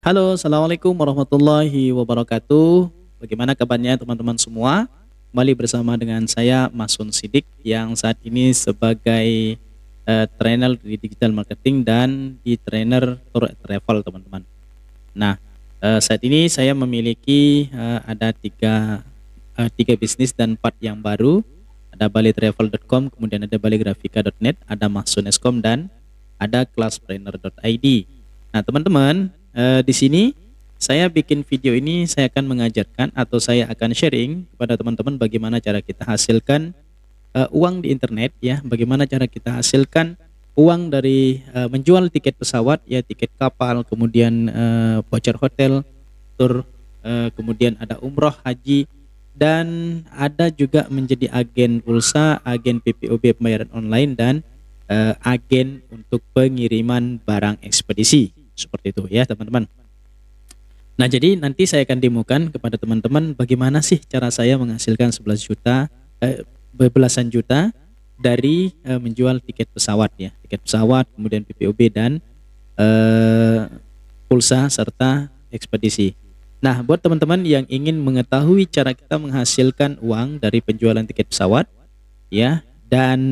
Halo, Assalamualaikum warahmatullahi wabarakatuh. Bagaimana kabarnya teman-teman semua? Kembali bersama dengan saya Masun Sidik yang saat ini sebagai trainer di digital marketing dan di trainer tour and travel teman-teman. Nah, saat ini saya memiliki ada tiga bisnis dan empat yang baru. Ada balitravel.com, kemudian ada baligrafika.net, ada masun.com dan ada classpreneur.id. Nah, teman-teman, di sini saya bikin video ini, saya akan mengajarkan atau saya akan sharing kepada teman-teman bagaimana cara kita hasilkan uang di internet ya, bagaimana cara kita hasilkan uang dari menjual tiket pesawat ya, tiket kapal, kemudian voucher hotel, tur, kemudian ada umroh, haji, dan ada juga menjadi agen pulsa, agen PPOB pembayaran online, dan agen untuk pengiriman barang ekspedisi. Seperti itu ya teman-teman. Nah, jadi nanti saya akan demokan kepada teman-teman bagaimana sih cara saya menghasilkan 11 juta, belasan juta dari menjual tiket pesawat ya, tiket pesawat, kemudian PPOB dan pulsa serta ekspedisi. Nah, buat teman-teman yang ingin mengetahui cara kita menghasilkan uang dari penjualan tiket pesawat ya, dan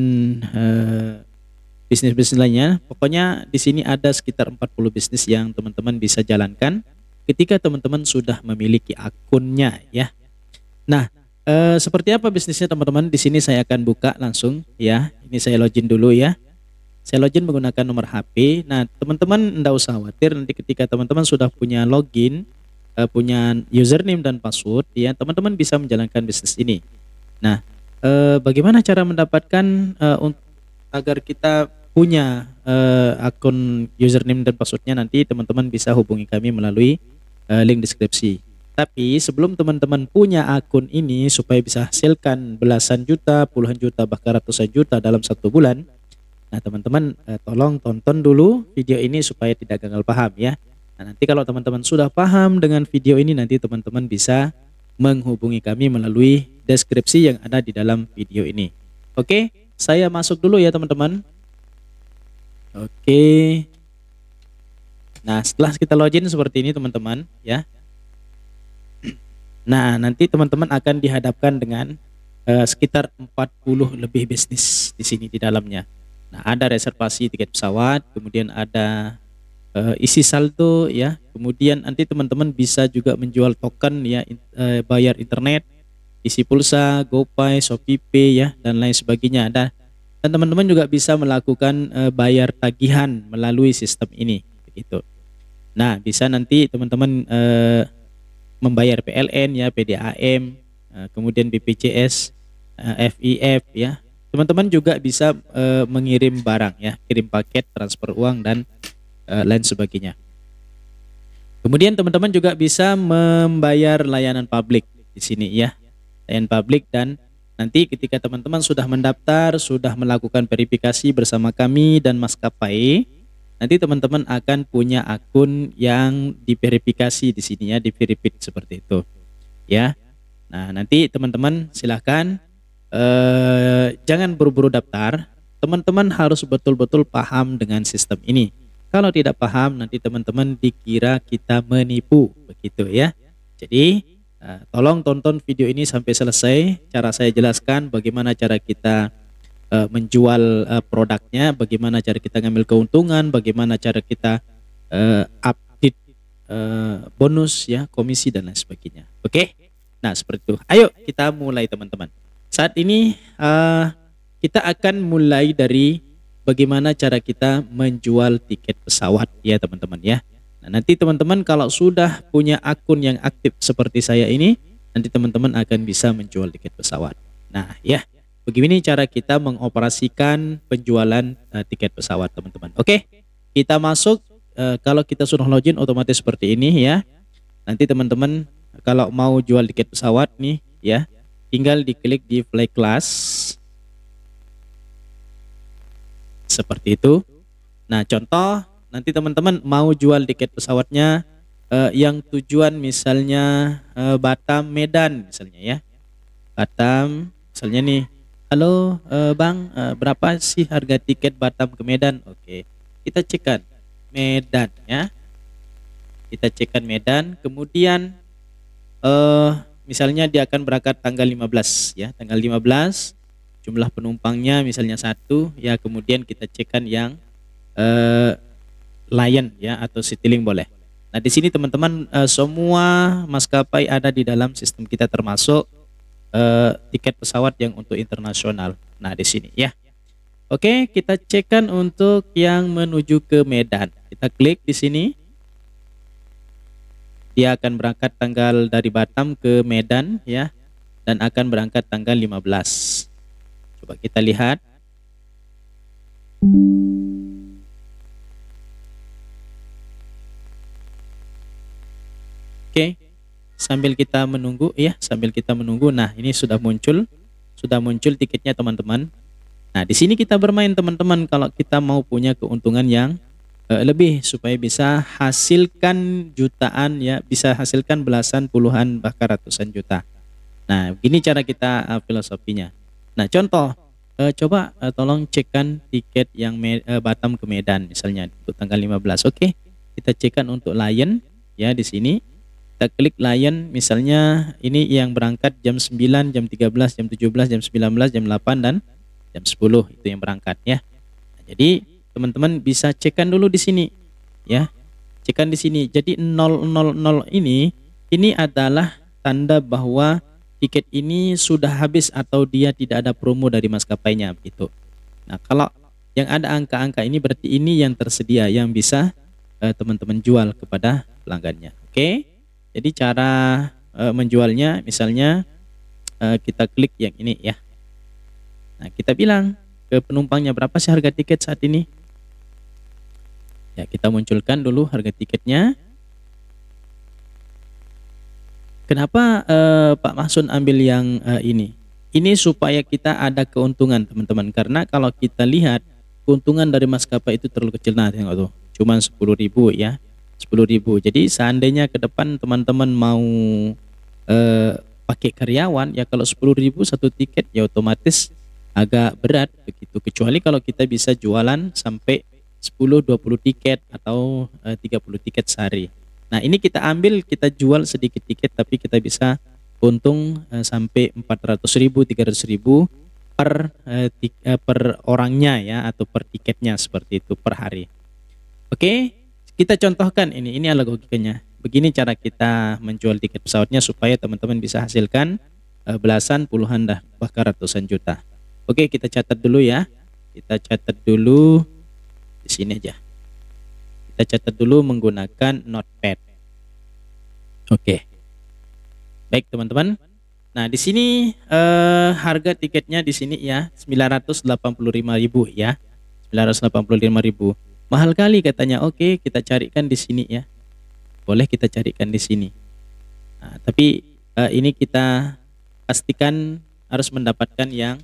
bisnis-bisnis lainnya, pokoknya di sini ada sekitar 40 bisnis yang teman-teman bisa jalankan ketika teman-teman sudah memiliki akunnya ya. Nah, seperti apa bisnisnya teman-teman? Di sini saya akan buka langsung ya. Ini saya login dulu ya. Saya login menggunakan nomor HP. Nah, teman-teman enggak usah khawatir, nanti ketika teman-teman sudah punya login, punya username dan password ya, teman-teman bisa menjalankan bisnis ini. Nah, bagaimana cara mendapatkan agar kita punya akun username dan passwordnya? Nanti teman-teman bisa hubungi kami melalui link deskripsi. Tapi sebelum teman-teman punya akun ini supaya bisa hasilkan belasan juta, puluhan juta, bahkan ratusan juta dalam satu bulan, nah teman-teman tolong tonton dulu video ini supaya tidak gagal paham ya. Nah, nanti kalau teman-teman sudah paham dengan video ini, nanti teman-teman bisa menghubungi kami melalui deskripsi yang ada di dalam video ini. Oke, saya masuk dulu ya teman-teman. Oke. Nah, setelah kita login seperti ini teman-teman ya. Nah, nanti teman-teman akan dihadapkan dengan sekitar 40 lebih bisnis di sini di dalamnya. Nah, ada reservasi tiket pesawat, kemudian ada isi saldo ya. Kemudian nanti teman-teman bisa juga menjual token ya, bayar internet, isi pulsa, GoPay, ShopeePay ya, dan lain sebagainya. Dan teman-teman juga bisa melakukan bayar tagihan melalui sistem ini begitu. Nah, bisa nanti teman-teman membayar PLN ya, PDAM, kemudian BPJS, FIF ya. Teman-teman juga bisa mengirim barang ya, kirim paket, transfer uang, dan lain sebagainya. Kemudian teman-teman juga bisa membayar layanan publik di sini ya, layanan publik. Dan nanti ketika teman-teman sudah mendaftar, sudah melakukan verifikasi bersama kami dan maskapai, nanti teman-teman akan punya akun yang diverifikasi di sini ya, diverified seperti itu ya. Nah, nanti teman-teman silahkan jangan buru-buru daftar. Teman-teman harus betul-betul paham dengan sistem ini. Kalau tidak paham, nanti teman-teman dikira kita menipu begitu ya. Jadi tolong tonton video ini sampai selesai. Cara saya jelaskan bagaimana cara kita menjual produknya, bagaimana cara kita ngambil keuntungan, bagaimana cara kita update bonus ya, komisi dan lain sebagainya. Oke? Nah, seperti itu. Ayo kita mulai teman-teman. Saat ini kita akan mulai dari bagaimana cara kita menjual tiket pesawat ya teman-teman ya. Nah, nanti teman-teman kalau sudah punya akun yang aktif seperti saya ini, nanti teman-teman akan bisa menjual tiket pesawat. Nah ya, begini cara kita mengoperasikan penjualan tiket pesawat teman-teman. Oke, kita masuk. Kalau kita sudah login otomatis seperti ini ya. Nanti teman-teman kalau mau jual tiket pesawat nih ya, tinggal diklik di Fly Class seperti itu. Nah, contoh nanti teman-teman mau jual tiket pesawatnya yang tujuan misalnya Batam, Medan misalnya ya. Batam misalnya nih. Halo Bang, berapa sih harga tiket Batam ke Medan? Oke, kita cek kan Medan ya. kita cekkan Medan, kemudian misalnya dia akan berangkat tanggal 15 ya, tanggal 15, jumlah penumpangnya misalnya 1 ya, kemudian kita cekkan yang Lion ya atau Citylink boleh. Nah, di sini teman-teman semua maskapai ada di dalam sistem kita, termasuk tiket pesawat yang untuk internasional. Nah, di sini ya. Oke, kita cekkan untuk yang menuju ke Medan. Kita klik di sini. Dia akan berangkat tanggal dari Batam ke Medan ya, dan akan berangkat tanggal 15. Coba kita lihat. Oke, sambil kita menunggu ya, sambil kita menunggu. Nah, ini sudah muncul tiketnya teman-teman. Nah, di sini kita bermain teman-teman kalau kita mau punya keuntungan yang lebih, supaya bisa hasilkan jutaan ya, bisa hasilkan belasan, puluhan, bahkan ratusan juta. Nah, begini cara kita filosofinya. Nah, contoh, coba tolong cekkan tiket yang Batam ke Medan misalnya untuk tanggal 15. Oke, kita cekkan untuk Lion ya di sini. Kita klik Lion misalnya, ini yang berangkat jam 9, jam 13, jam 17, jam 19, jam 8 dan jam 10 itu yang berangkat ya. Nah, jadi teman-teman bisa cekkan dulu di sini ya. Cekkan di sini. Jadi 000 ini adalah tanda bahwa tiket ini sudah habis atau dia tidak ada promo dari maskapainya gitu. Nah, kalau yang ada angka-angka ini berarti ini yang tersedia yang bisa teman-teman jual kepada pelanggannya. Oke. Jadi cara menjualnya misalnya kita klik yang ini ya. Nah, kita bilang ke penumpangnya berapa sih harga tiket saat ini. Ya, kita munculkan dulu harga tiketnya. Kenapa Pak Mahsun ambil yang ini? Ini supaya kita ada keuntungan teman-teman. Karena kalau kita lihat keuntungan dari maskapai itu terlalu kecil. Nah, tengok tuh, cuma 10.000 ya. 10.000. Jadi seandainya ke depan teman-teman mau pakai karyawan ya, kalau 10.000 satu tiket ya otomatis agak berat begitu. Kecuali kalau kita bisa jualan sampai 10-20 tiket atau 30 tiket sehari. Nah, ini kita ambil, kita jual sedikit tiket tapi kita bisa untung sampai 400.000, 300.000 per orangnya ya, atau per tiketnya seperti itu per hari. Oke. Kita contohkan ini adalah logikanya. Begini cara kita menjual tiket pesawatnya supaya teman-teman bisa hasilkan belasan, puluhan, bahkan ratusan juta. Oke, kita catat dulu ya. Kita catat dulu di sini aja. Kita catat dulu menggunakan notepad. Oke. Baik teman-teman. Nah, di sini harga tiketnya di sini ya 985.000 ya. 985.000. Mahal kali katanya. Oke, kita carikan di sini ya. Boleh kita carikan di sini. Nah, tapi ini kita pastikan harus mendapatkan yang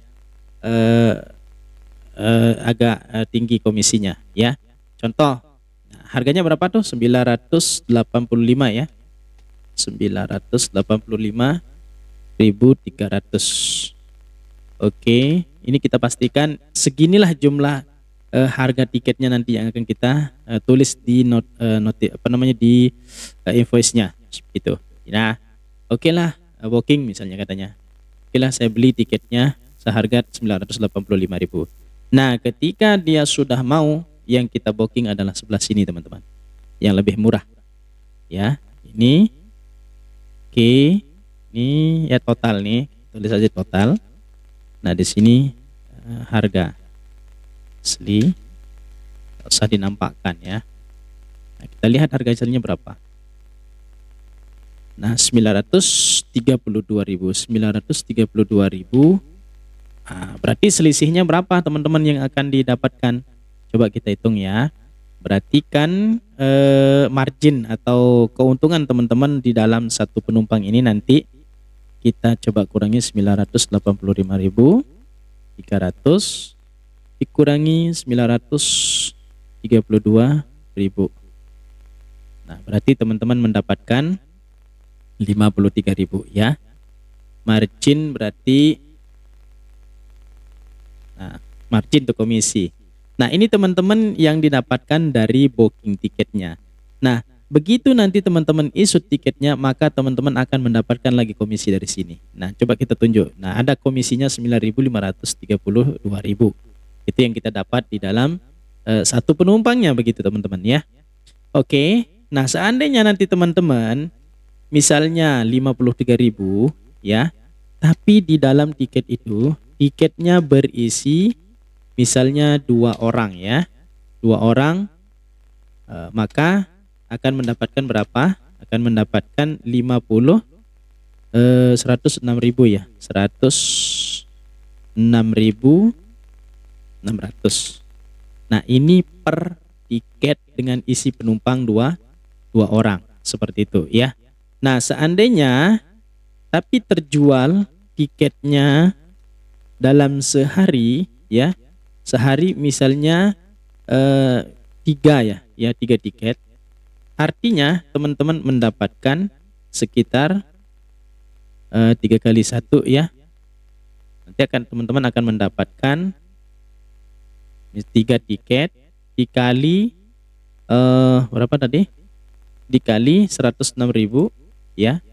agak tinggi komisinya ya. Contoh, nah, harganya berapa tuh? 985 ya. 985.300. Oke, ini kita pastikan seginilah jumlah harga tiketnya nanti yang akan kita tulis di di invoice-nya gitu. Nah, oke lah, booking misalnya katanya. Oke lah, saya beli tiketnya seharga 985.000. Nah, ketika dia sudah mau, yang kita booking adalah sebelah sini teman-teman, yang lebih murah ya. Ini oke, ini ya total nih, tulis aja total. Nah, di sini harga asli, tidak usah dinampakkan ya. Nah, kita lihat harga aslinya berapa. Nah, 932.000. Nah, berarti selisihnya berapa teman-teman yang akan didapatkan? Coba kita hitung ya. Berarti kan margin atau keuntungan teman-teman di dalam satu penumpang ini nanti kita coba kurangi 985.300 dikurangi 932.000. Nah, berarti teman-teman mendapatkan 53.000 ya. Margin berarti, nah, margin untuk komisi. Nah, ini teman-teman yang didapatkan dari booking tiketnya. Nah, begitu nanti teman-teman isut tiketnya, maka teman-teman akan mendapatkan lagi komisi dari sini. Nah, coba kita tunjuk. Nah, ada komisinya 9.532.000. Itu yang kita dapat di dalam satu penumpangnya begitu teman-teman ya. Oke. Nah, seandainya nanti teman-teman misalnya 53.000 ya, tapi di dalam tiket itu tiketnya berisi misalnya 2 orang ya. 2 orang, maka akan mendapatkan berapa? Akan mendapatkan 106.000 ya. 106.600. Nah, ini per tiket dengan isi penumpang 2 orang seperti itu ya. Nah, seandainya tapi terjual tiketnya dalam sehari ya, sehari misalnya 3 tiket, artinya teman-teman mendapatkan sekitar 3 kali 1 ya. Nanti teman-teman akan mendapatkan 3 tiket dikali berapa tadi? Dikali 106.000 ya.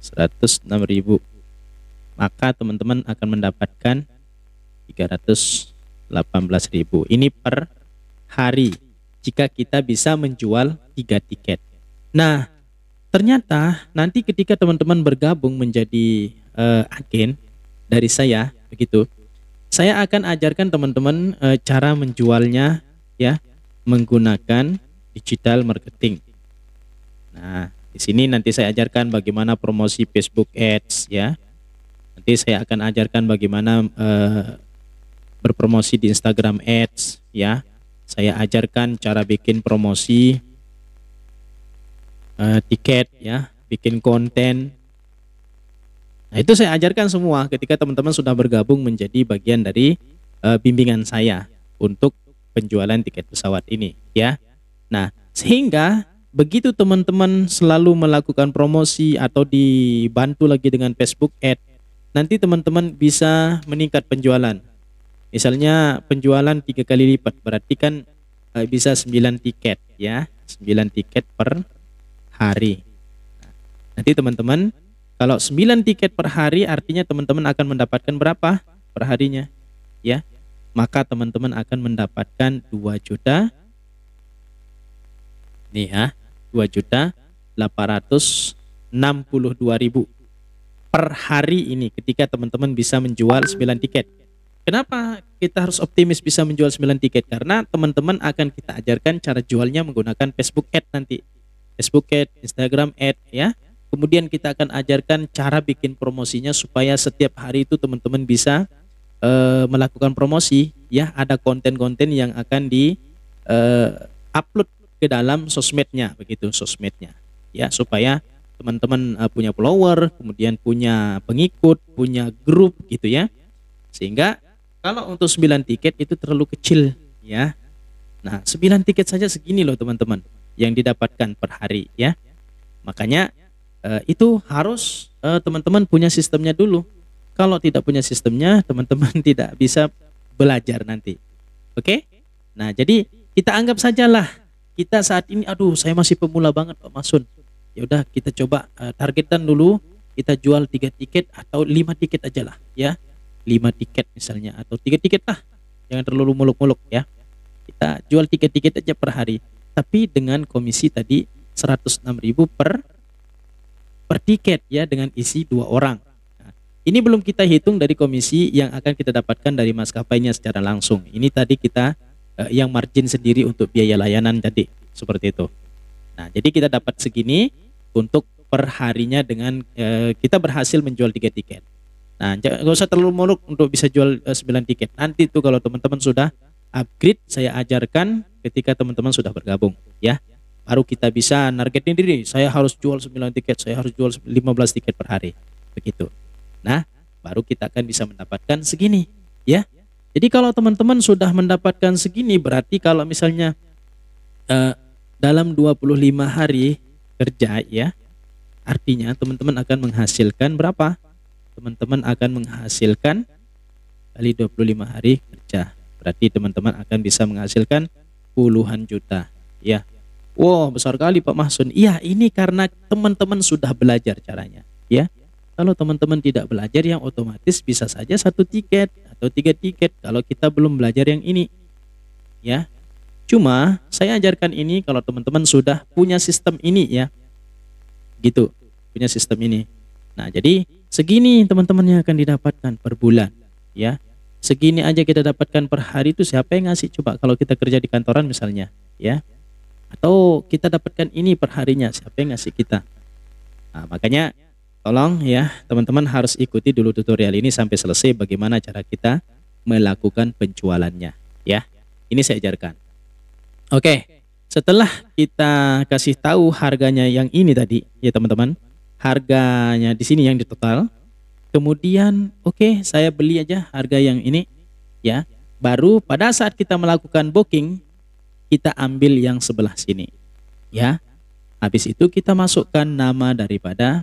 106.000. Maka teman-teman akan mendapatkan 318.000. Ini per hari jika kita bisa menjual 3 tiket. Nah, ternyata nanti ketika teman-teman bergabung menjadi agen dari saya begitu, saya akan ajarkan teman-teman cara menjualnya ya, menggunakan digital marketing. Nah, di sini nanti saya ajarkan bagaimana promosi Facebook Ads ya. Nanti saya akan ajarkan bagaimana berpromosi di Instagram Ads ya. Saya ajarkan cara bikin promosi tiket ya, bikin konten. Nah, itu saya ajarkan semua ketika teman-teman sudah bergabung menjadi bagian dari bimbingan saya untuk penjualan tiket pesawat ini ya. Nah, sehingga begitu teman-teman selalu melakukan promosi atau dibantu lagi dengan Facebook Ads, nanti teman-teman bisa meningkat penjualan. Misalnya penjualan 3 kali lipat, berarti kan bisa 9 tiket ya, 9 tiket per hari. Nah, nanti teman-teman kalau 9 tiket per hari artinya teman-teman akan mendapatkan berapa per harinya ya. Maka teman-teman akan mendapatkan 2 juta nih ya, 2.862.000 per hari ini ketika teman-teman bisa menjual 9 tiket. Kenapa kita harus optimis bisa menjual 9 tiket? Karena teman-teman akan kita ajarkan cara jualnya menggunakan Facebook Ads nanti. Facebook Ads, Instagram Ads ya. Kemudian kita akan ajarkan cara bikin promosinya supaya setiap hari itu teman-teman bisa melakukan promosi ya. Ada konten-konten yang akan di upload ke dalam sosmednya begitu, sosmednya ya, supaya teman-teman punya follower, kemudian punya pengikut, punya grup gitu ya. Sehingga kalau untuk 9 tiket itu terlalu kecil ya. Nah, 9 tiket saja segini loh teman-teman yang didapatkan per hari ya. Makanya itu harus teman-teman punya sistemnya dulu. Kalau tidak punya sistemnya, teman-teman tidak bisa belajar nanti. Oke? Nah, jadi kita anggap sajalah kita saat ini, aduh saya masih pemula banget Pak Masun. Ya udah kita coba targetkan dulu, kita jual 3 tiket atau 5 tiket aja lah ya. 5 tiket misalnya atau 3 tiket lah. Jangan terlalu muluk-muluk ya. Kita jual 3 tiket aja per hari. Tapi dengan komisi tadi 106.000 per tiket ya, dengan isi 2 orang. Nah, ini belum kita hitung dari komisi yang akan kita dapatkan dari maskapainya secara langsung. Ini tadi kita yang margin sendiri untuk biaya layanan tadi seperti itu. Nah, jadi kita dapat segini untuk per harinya dengan kita berhasil menjual 3 tiket. Nah, jangan usah terlalu muluk untuk bisa jual 9 tiket. Nanti itu kalau teman-teman sudah upgrade, saya ajarkan ketika teman-teman sudah bergabung ya. Baru kita bisa nargetin diri, saya harus jual 9 tiket, saya harus jual 15 tiket per hari. Begitu. Nah, baru kita akan bisa mendapatkan segini ya. Jadi kalau teman-teman sudah mendapatkan segini, berarti kalau misalnya dalam 25 hari kerja ya, artinya teman-teman akan menghasilkan berapa? Teman-teman akan menghasilkan kali 25 hari kerja. Berarti teman-teman akan bisa menghasilkan puluhan juta ya, Wah, besar kali Pak Mahsun. Iya, ini karena teman-teman sudah belajar caranya, ya. Kalau teman-teman tidak belajar, yang otomatis bisa saja 1 tiket atau 3 tiket kalau kita belum belajar yang ini, ya. Cuma saya ajarkan ini kalau teman-teman sudah punya sistem ini, ya, gitu, punya sistem ini. Nah, jadi segini teman-teman yang akan didapatkan per bulan, ya. Segini aja kita dapatkan per hari, itu siapa yang ngasih coba kalau kita kerja di kantoran misalnya, ya. Atau kita dapatkan ini per harinya, siapa yang ngasih kita? Nah, makanya tolong ya teman-teman harus ikuti dulu tutorial ini sampai selesai bagaimana cara kita melakukan penjualannya, ya. Ini saya ajarkan. Oke, setelah kita kasih tahu harganya yang ini tadi, ya teman-teman, harganya di sini yang di total. Kemudian, oke, saya beli aja harga yang ini, ya. Baru pada saat kita melakukan booking, kita ambil yang sebelah sini, ya. Habis itu kita masukkan nama daripada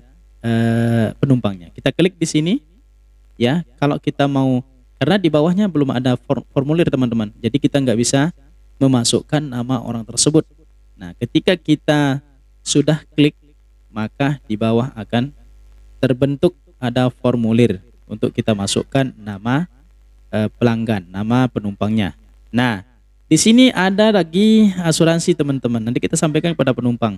penumpangnya. Kita klik di sini, ya. Kalau kita mau, karena di bawahnya belum ada formulir teman-teman, jadi kita nggak bisa memasukkan nama orang tersebut. Nah, ketika kita sudah klik, maka di bawah akan terbentuk ada formulir untuk kita masukkan nama pelanggan, nama penumpangnya. Nah, di sini ada lagi asuransi teman-teman. Nanti kita sampaikan kepada penumpang,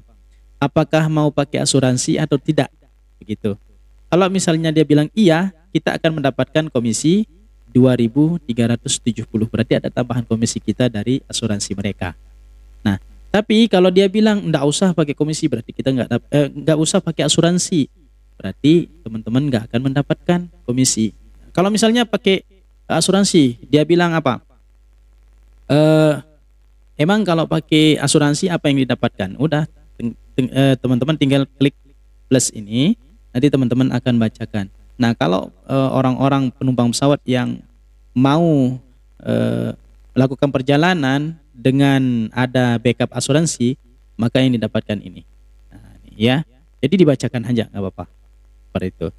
apakah mau pakai asuransi atau tidak, begitu. Kalau misalnya dia bilang iya, kita akan mendapatkan komisi 2.370, berarti ada tambahan komisi kita dari asuransi mereka. Nah, tapi kalau dia bilang enggak usah pakai komisi, berarti kita enggak usah pakai asuransi, berarti teman-teman enggak akan mendapatkan komisi. Kalau misalnya pakai asuransi, dia bilang apa? Emang kalau pakai asuransi apa yang didapatkan? Udah, teman-teman tinggal klik plus ini, nanti teman-teman akan bacakan. Nah, kalau orang-orang penumpang pesawat yang mau melakukan perjalanan dengan ada backup asuransi, maka yang didapatkan ini. Nah, ya, jadi dibacakan aja, nggak apa-apa. Seperti itu.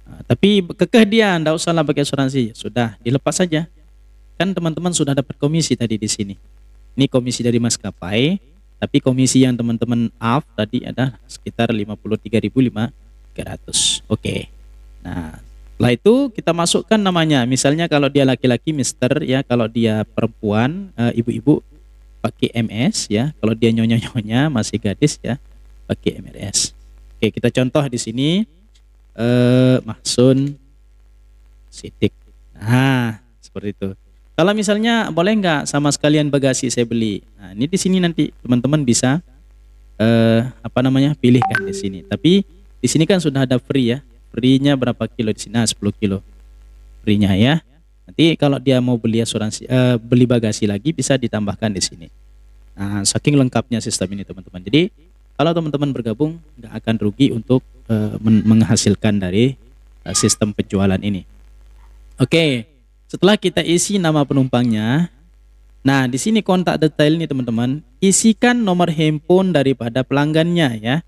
Nah, tapi kekeh dia, nggak usah lah pakai asuransi, sudah dilepas saja. Kan teman-teman sudah dapat komisi tadi di sini. Ini komisi dari maskapai, tapi komisi yang teman-teman AF tadi ada sekitar 53.500. Oke. Nah, setelah itu kita masukkan namanya. Misalnya kalau dia laki-laki Mister, ya. Kalau dia perempuan, ibu-ibu pakai MS, ya. Kalau dia nyonya-nyonya masih gadis, ya, pakai MRS. Oke, kita contoh di sini Mahsun Sidik. Nah, seperti itu. Kalau misalnya boleh nggak sama sekalian bagasi saya beli. Nah, ini di sini nanti teman-teman bisa pilihkan di sini. Tapi di sini kan sudah ada free, ya. Free-nya berapa kilo di sini? Nah, 10 kilo. Free-nya, ya. Nanti kalau dia mau beli asuransi, beli bagasi lagi bisa ditambahkan di sini. Nah, saking lengkapnya sistem ini teman-teman. Jadi kalau teman-teman bergabung nggak akan rugi untuk menghasilkan dari sistem penjualan ini. Oke, setelah kita isi nama penumpangnya, nah di sini kontak detail nih teman-teman. Isikan nomor handphone daripada pelanggannya, ya.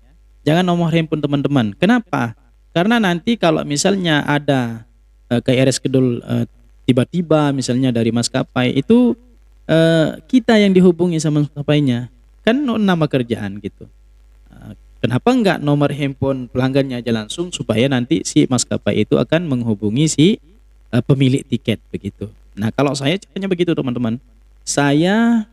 Jangan nomor handphone teman-teman. Kenapa? Karena nanti kalau misalnya ada KRS Kedul tiba-tiba misalnya dari maskapai itu, kita yang dihubungi sama maskapainya, kan nama kerjaan gitu. Kenapa enggak nomor handphone pelanggannya aja langsung, supaya nanti si maskapai itu akan menghubungi si pemilik tiket, begitu. Nah, kalau saya caranya begitu teman-teman. Saya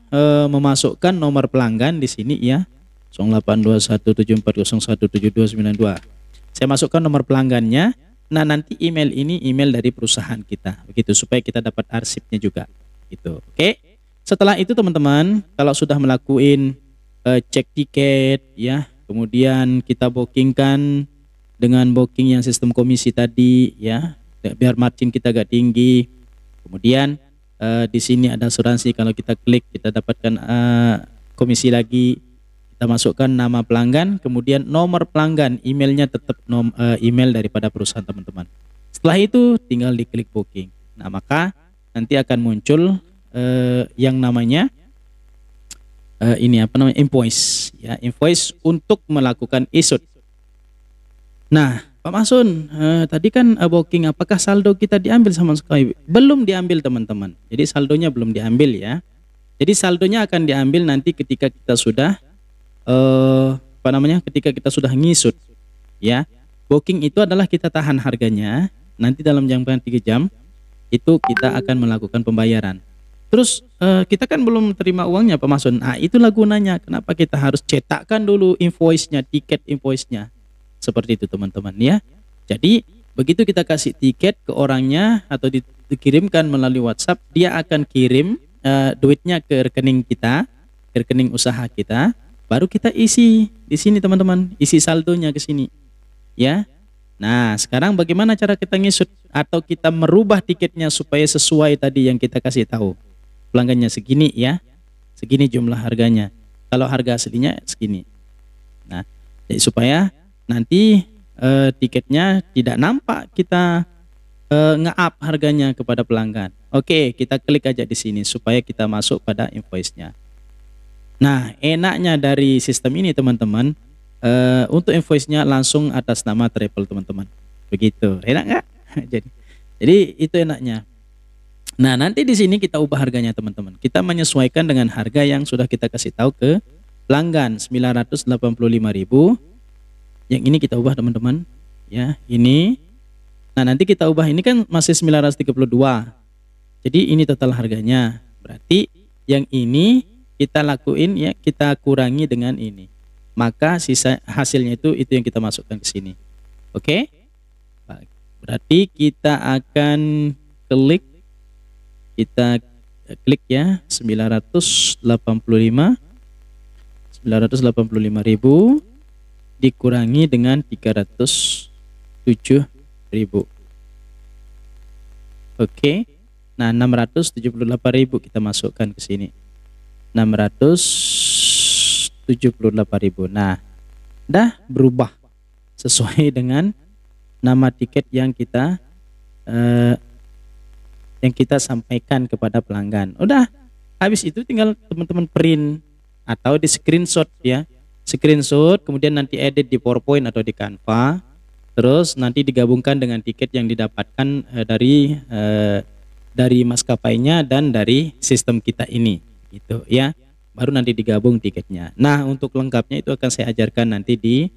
memasukkan nomor pelanggan di sini, ya, 082174017292. Saya masukkan nomor pelanggannya. Nah, nanti email ini email dari perusahaan kita, begitu, supaya kita dapat arsipnya juga, gitu. Oke. Setelah itu teman-teman, kalau sudah melakukan cek tiket, ya, kemudian kita bookingkan dengan booking yang sistem komisi tadi, ya, biar margin kita agak tinggi. Kemudian di sini ada asuransi, kalau kita klik kita dapatkan komisi lagi. Kita masukkan nama pelanggan, kemudian nomor pelanggan, emailnya tetap email daripada perusahaan teman-teman. Setelah itu tinggal diklik booking. Nah, maka nanti akan muncul yang namanya invoice, ya, invoice untuk melakukan isut. Nah, Pak Mahsun, tadi kan booking, apakah saldo kita diambil sama sekali? Belum diambil teman-teman. Jadi saldonya belum diambil, ya. Jadi saldonya akan diambil nanti ketika kita sudah apa namanya, ketika kita sudah ngisut ya. Booking itu adalah kita tahan harganya, nanti dalam jangka 3 jam itu kita akan melakukan pembayaran. Terus kita kan belum terima uangnya Pak Masun. Nah, itulah gunanya kenapa kita harus cetakkan dulu invoice-nya, tiket invoice-nya. Seperti itu teman-teman ya. Jadi begitu kita kasih tiket ke orangnya atau dikirimkan melalui WhatsApp, dia akan kirim duitnya ke rekening kita, ke rekening usaha kita, baru kita isi di sini teman-teman, isi saldonya ke sini. Ya. Nah, sekarang bagaimana cara kita ngisut atau kita merubah tiketnya supaya sesuai tadi yang kita kasih tahu. Pelanggannya segini ya. Segini jumlah harganya. Kalau harga aslinya segini. Nah, jadi supaya nanti tiketnya tidak nampak kita nge-up harganya kepada pelanggan. Oke, kita klik aja di sini supaya kita masuk pada invoice-nya. Nah, enaknya dari sistem ini teman-teman, untuk invoice-nya langsung atas nama travel teman-teman. Begitu. Enak nggak? Jadi itu enaknya. Nah, nanti di sini kita ubah harganya teman-teman. Kita menyesuaikan dengan harga yang sudah kita kasih tahu ke pelanggan 985.000. Yang ini kita ubah teman-teman. Ya, ini. Nah, nanti kita ubah ini kan masih 932. Jadi ini total harganya. Berarti yang ini kita lakuin ya, kita kurangi dengan ini. Maka sisa hasilnya itu yang kita masukkan ke sini. Oke? Berarti kita akan klik, ya 985.000 dikurangi dengan 307.000. Oke. Nah, 678.000 kita masukkan ke sini. 678.000. Nah, dah berubah sesuai dengan nama tiket yang kita sampaikan kepada pelanggan. Udah, habis itu tinggal teman-teman print atau di screenshot ya. Screenshot kemudian nanti edit di PowerPoint atau di Canva. Terus nanti digabungkan dengan tiket yang didapatkan dari maskapainya dan dari sistem kita ini gitu ya. Baru nanti digabung tiketnya. Nah, untuk lengkapnya itu akan saya ajarkan nanti di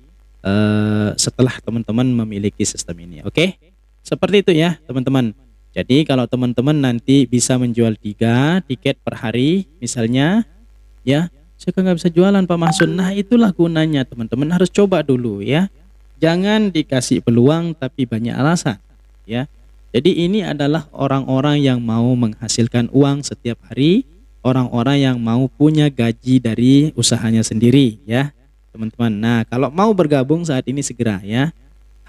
setelah teman-teman memiliki sistem ini. Oke? Seperti itu ya teman-teman. Jadi kalau teman-teman nanti bisa menjual 3 tiket per hari misalnya ya, saya kan nggak bisa jualan Pak Masun. Nah, itulah gunanya teman-teman, harus coba dulu ya. Jangan dikasih peluang tapi banyak alasan ya. Jadi ini adalah orang-orang yang mau menghasilkan uang setiap hari, orang-orang yang mau punya gaji dari usahanya sendiri ya teman-teman. Nah, kalau mau bergabung saat ini segera ya,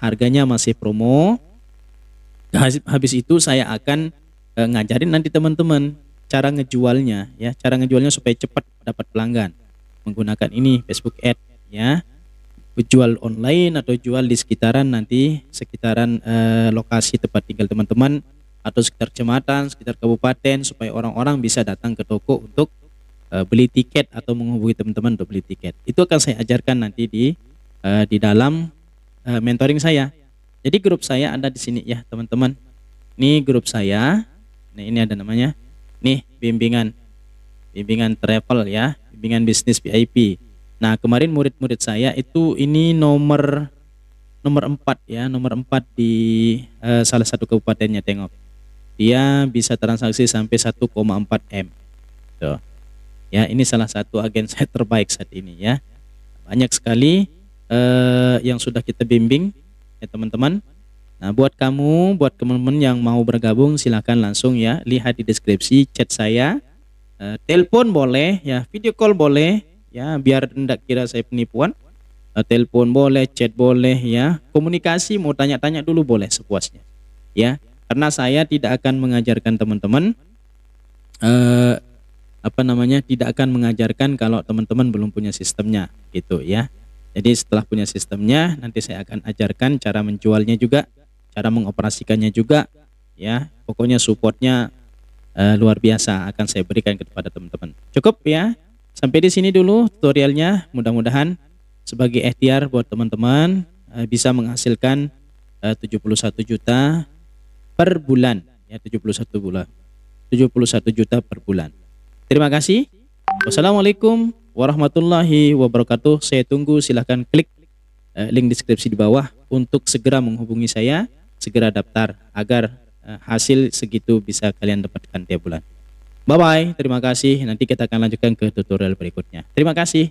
harganya masih promo. Habis itu saya akan ngajarin nanti teman-teman cara ngejualnya ya, cara ngejualnya supaya cepat dapat pelanggan menggunakan ini Facebook Ad ya. Jual online atau jual di sekitaran lokasi tempat tinggal teman-teman atau sekitar kecamatan, sekitar kabupaten, supaya orang-orang bisa datang ke toko untuk beli tiket atau menghubungi teman-teman untuk beli tiket. Itu akan saya ajarkan nanti di dalam mentoring saya. Jadi grup saya ada di sini ya teman-teman. Ini grup saya. Nah, ini ada namanya. Nih bimbingan travel ya, bimbingan bisnis VIP. Nah, kemarin murid-murid saya itu ini nomor 4 ya, nomor 4 di salah satu kabupatennya Tengok. Dia bisa transaksi sampai 1,4 M. Tuh. Ya, ini salah satu agen saya terbaik saat ini ya. Banyak sekali yang sudah kita bimbing ya teman-teman. Nah, buat teman-teman yang mau bergabung silakan langsung ya, lihat di deskripsi chat saya. Telepon boleh ya, video call boleh ya, biar tidak kira saya penipuan. Telepon boleh, chat boleh ya, komunikasi mau tanya-tanya dulu boleh sepuasnya ya, karena saya tidak akan mengajarkan teman-teman tidak akan mengajarkan kalau teman-teman belum punya sistemnya gitu ya. Jadi setelah punya sistemnya nanti saya akan ajarkan cara menjualnya juga, cara mengoperasikannya juga ya. Pokoknya supportnya luar biasa akan saya berikan kepada teman-teman. Cukup ya, sampai di sini dulu tutorialnya. Mudah-mudahan sebagai ikhtiar buat teman-teman bisa menghasilkan 71 juta per bulan ya, 71 juta per bulan. Terima kasih. Wassalamualaikum warahmatullahi wabarakatuh. Saya tunggu, silahkan klik link deskripsi di bawah untuk segera menghubungi saya, segera daftar agar hasil segitu bisa kalian dapatkan tiap bulan. Bye bye, terima kasih. Nanti kita akan lanjutkan ke tutorial berikutnya. Terima kasih.